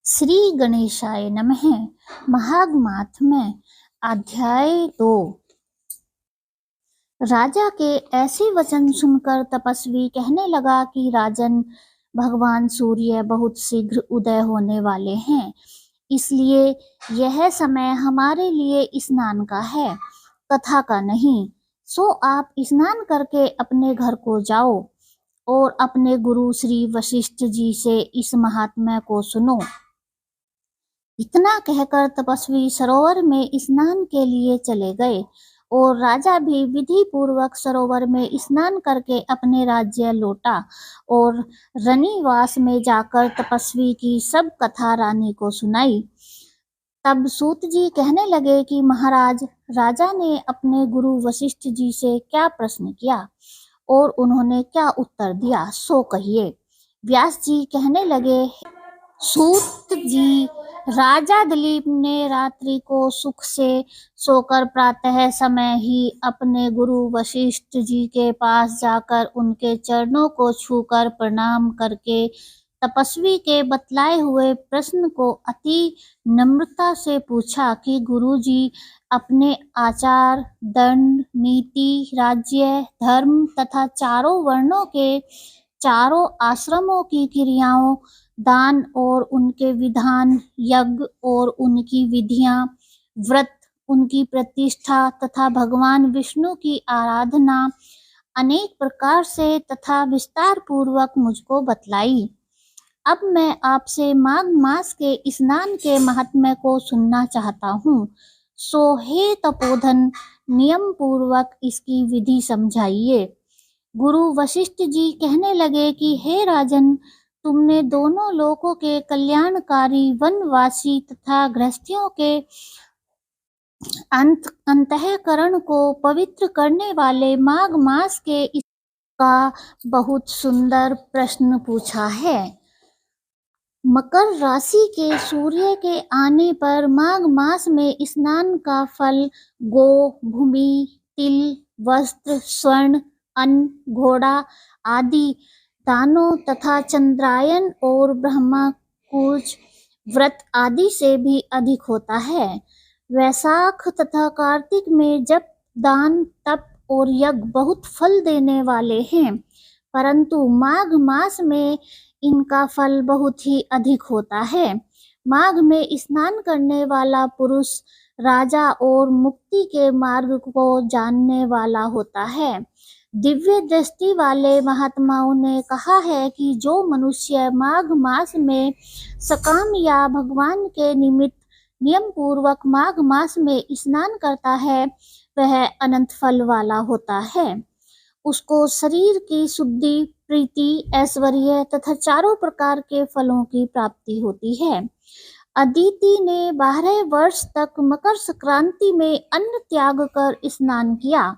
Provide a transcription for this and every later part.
श्री गणेशाय नमः। महाग माहात्म्य अध्याय 2। राजा के ऐसे वचन सुनकर तपस्वी कहने लगा कि राजन, भगवान सूर्य बहुत शीघ्र उदय होने वाले हैं, इसलिए यह समय हमारे लिए स्नान का है, कथा का नहीं। सो आप स्नान करके अपने घर को जाओ और अपने गुरु श्री वशिष्ठ जी से इस महात्म्य को सुनो। इतना कहकर तपस्वी सरोवर में स्नान के लिए चले गए और राजा भी विधि पूर्वक सरोवर में स्नान करके अपने राज्य लौटा और रनिवास में जाकर तपस्वी की सब कथा रानी को सुनाई। तब सूत जी कहने लगे कि महाराज, राजा ने अपने गुरु वशिष्ठ जी से क्या प्रश्न किया और उन्होंने क्या उत्तर दिया, सो कहिए। व्यास जी कहने लगे, सूत जी, राजा दिलीप ने रात्रि को सुख से सोकर प्रातः समय ही अपने गुरु वशिष्ठ जी के पास जाकर उनके चरणों को छूकर प्रणाम करके तपस्वी के बतलाए हुए प्रश्न को अति नम्रता से पूछा कि गुरुजी, अपने आचार, दंड, नीति, राज्य, धर्म तथा चारों वर्णों के चारों आश्रमों की क्रियाओं, दान और उनके विधान, यज्ञ और उनकी विधियां, व्रत, उनकी प्रतिष्ठा तथा भगवान विष्णु की आराधना अनेक प्रकार से तथा विस्तार पूर्वक मुझको बतलाई। अब मैं आपसे माघ मास के स्नान के महात्म्य को सुनना चाहता हूँ। सो हे तपोधन, नियम पूर्वक इसकी विधि समझाइए। गुरु वशिष्ठ जी कहने लगे कि हे राजन, तुमने दोनों लोकों के कल्याणकारी, वनवासी तथा गृहस्थियों के अंतःकरण को पवित्र करने वाले माघ मास के का बहुत सुंदर प्रश्न पूछा है। मकर राशि के सूर्य के आने पर माघ मास में स्नान का फल गो, भूमि, तिल, वस्त्र, स्वर्ण, अन्न, घोड़ा आदि दानों तथा चंद्रायन और ब्रह्मकुज व्रत आदि से भी अधिक होता है। वैशाख तथा कार्तिक में जब दान, तप और यज्ञ बहुत फल देने वाले हैं, परंतु माघ मास में इनका फल बहुत ही अधिक होता है। माघ में स्नान करने वाला पुरुष राजा और मुक्ति के मार्ग को जानने वाला होता है। दिव्य दृष्टि वाले महात्माओं ने कहा है कि जो मनुष्य माघ मास में सकाम या भगवान के निमित्त नियम पूर्वक माघ मास में स्नान करता है, वह अनंत फल वाला होता है। उसको शरीर की शुद्धि, प्रीति, ऐश्वर्य तथा चारों प्रकार के फलों की प्राप्ति होती है। अदिति ने 12 वर्ष तक मकर संक्रांति में अन्न त्याग कर स्नान किया।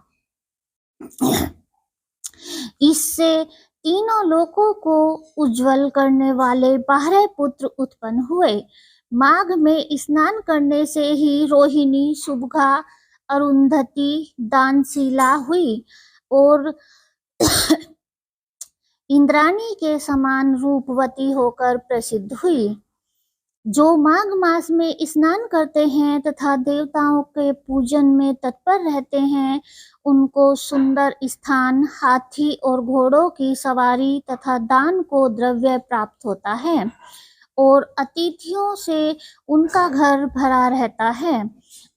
इससे तीनों लोकों को उज्जवल करने वाले 12 पुत्र उत्पन्न हुए। माघ में स्नान करने से ही रोहिणी, शुभगा, अरुंधति, दानशीला हुई और इंद्राणी के समान रूपवती होकर प्रसिद्ध हुई। जो माघ मास में स्नान करते हैं तथा देवताओं के पूजन में तत्पर रहते हैं, उनको सुंदर स्थान, हाथी और घोड़ों की सवारी तथा दान को द्रव्य प्राप्त होता है और अतिथियों से उनका घर भरा रहता है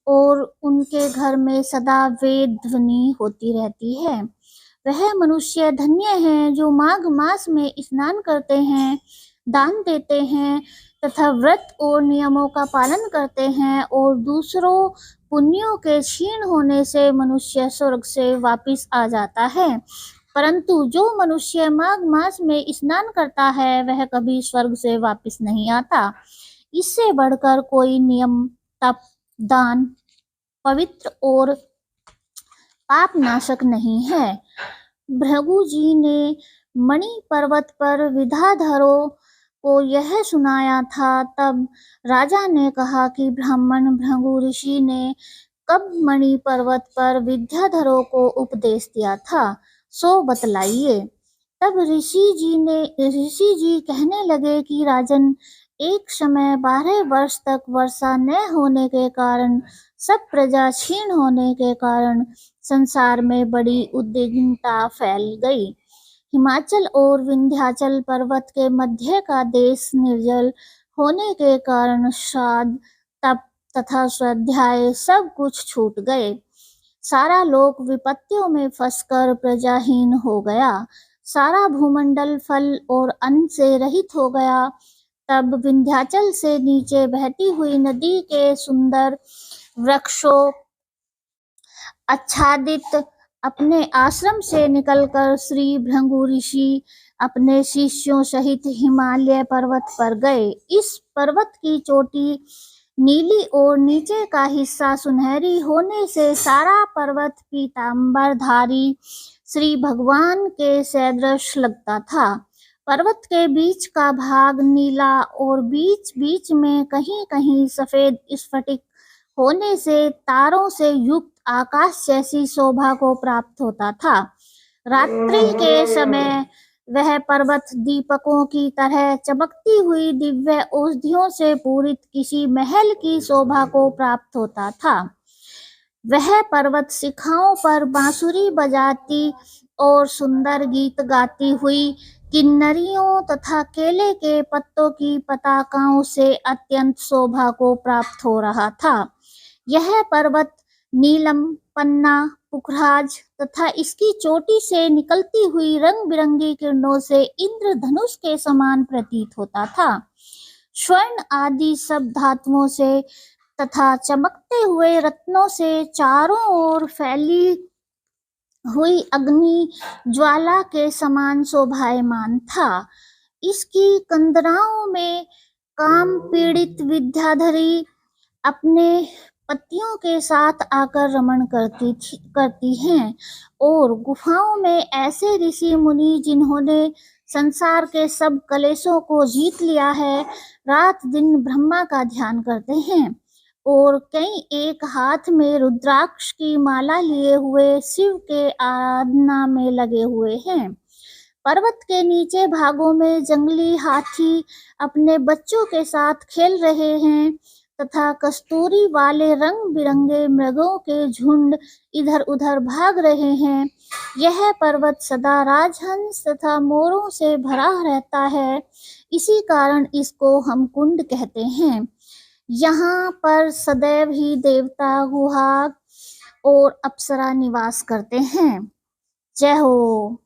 और उनके घर में सदा वेद ध्वनि होती रहती है। वह मनुष्य धन्य है जो माघ मास में स्नान करते हैं, दान देते हैं तथा व्रत और नियमों का पालन करते हैं और दूसरों पुण्यों के क्षीण होने से मनुष्य स्वर्ग से वापस आ जाता है। परंतु जो मनुष्य माघ मास में स्नान करता है, वह कभी स्वर्ग से वापस नहीं आता। इससे बढ़कर कोई नियम, तप, दान, पवित्र और पाप नाशक नहीं है। भृगु जी ने मणि पर्वत पर विद्याधरों को यह सुनाया था। तब राजा ने कहा कि ब्राह्मण भृगु ऋषि ने कब मणि पर्वत पर विद्याधरों को उपदेश दिया था, सो बतलाइए। तब ऋषि जी कहने लगे कि राजन, एक समय 12 वर्ष तक वर्षा न होने के कारण, सब प्रजा क्षीण होने के कारण संसार में बड़ी उद्विग्नता फैल गई। हिमाचल और विंध्याचल पर्वत के मध्य का देश निर्जल होने के कारण श्राद्ध, तप तथा स्वाध्याय सब कुछ छूट गए। सारा लोक विपत्तियों में फंसकर प्रजाहीन हो गया। सारा भूमंडल फल और अन्न से रहित हो गया। तब विंध्याचल से नीचे बहती हुई नदी के सुंदर वृक्षों आच्छादित अपने आश्रम से निकलकर श्री भृगु ऋषि अपने शिष्यों सहित हिमालय पर्वत पर गए। इस पर्वत की चोटी नीली और नीचे का हिस्सा सुनहरी होने से सारा पर्वत पीतांबरधारी श्री भगवान के सदृश लगता था। पर्वत के बीच का भाग नीला और बीच बीच में कहीं कहीं सफेद स्फटिक होने से तारों से युक्त आकाश जैसी शोभा को प्राप्त होता था। रात्रि के समय वह पर्वत दीपकों की तरह चमकती हुई दिव्य औषधियों से पूरित किसी महल की शोभा को प्राप्त होता था। वह पर्वत शिखाओं पर बांसुरी बजाती और सुंदर गीत गाती हुई किन्नरियों तथा केले के पत्तों की पताकाओं से अत्यंत शोभा को प्राप्त हो रहा था। यह पर्वत नीलम, पन्ना, पुखराज तथा इसकी चोटी से निकलती हुई रंग बिरंगी किरणों से इंद्रधनुष के समान प्रतीत होता था। स्वर्ण आदि सब धातुओं से तथा चमकते हुए रत्नों से चारों ओर फैली हुई अग्नि ज्वाला के समान शोभायमान था। इसकी कंदराओं में काम पीड़ित विद्याधरी अपने पतियों के साथ आकर रमण करती हैं और गुफाओं में ऐसे ऋषि मुनि जिन्होंने संसार के सब कलेशों को जीत लिया है, रात दिन ब्रह्मा का ध्यान करते हैं और कई एक हाथ में रुद्राक्ष की माला लिए हुए शिव के आराधना में लगे हुए हैं। पर्वत के नीचे भागों में जंगली हाथी अपने बच्चों के साथ खेल रहे हैं तथा कस्तूरी वाले रंग बिरंगे मृगों के झुंड इधर उधर भाग रहे हैं। यह पर्वत सदा राजहंस तथा मोरों से भरा रहता है, इसी कारण इसको हम कुंड कहते हैं। यहाँ पर सदैव ही देवता, गुहा और अप्सरा निवास करते हैं। जय हो।